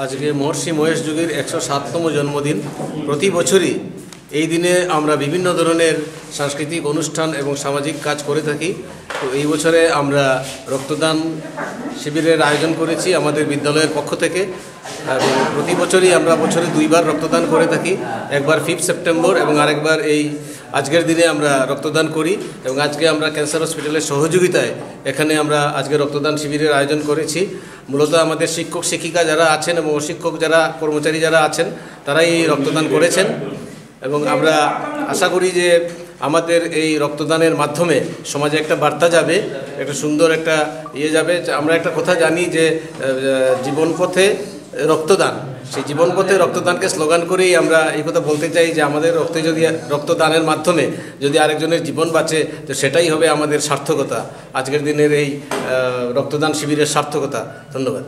আজকে মহর্ষি মহেশ যোগীর 107তম জন্মদিন। প্রতি বছরই এই দিনে আমরা বিভিন্ন ধরনের সাংস্কৃতিক অনুষ্ঠান এবং সামাজিক কাজ করে থাকি। তো এই বছরে আমরা রক্তদান শিবিরের আয়োজন করেছি আমাদের বিদ্যালয়ের পক্ষ থেকে। এবং প্রতি বছরই আমরা বছরে দুইবার রক্তদান করে থাকি, একবার 5 সেপ্টেম্বর এবং আরেকবার এই আজকের দিনে আমরা রক্তদান করি। এবং আজকে আমরা ক্যান্সার হসপিটালের সহযোগিতায় এখানে আমরা আজকে রক্তদান শিবিরের আয়োজন করেছি। মূলত আমাদের শিক্ষক শিক্ষিকা যারা আছেন এবং অশিক্ষক যারা কর্মচারী যারা আছেন তারাই এই রক্তদান করেছেন। এবং আমরা আশা করি যে আমাদের এই রক্তদানের মাধ্যমে সমাজে একটা বার্তা যাবে, একটা সুন্দর একটা যাবে। আমরা একটা কথা জানি যে জীবন পথে রক্তদান, সেই জীবন পথে রক্তদানকে স্লোগান করেই আমরা এই কথা বলতে চাই যে আমাদের রক্তদানের মাধ্যমে যদি আরেকজনের জীবন বাঁচে তো সেটাই হবে আমাদের সার্থকতা, আজকের দিনের এই রক্তদান শিবিরের সার্থকতা। ধন্যবাদ।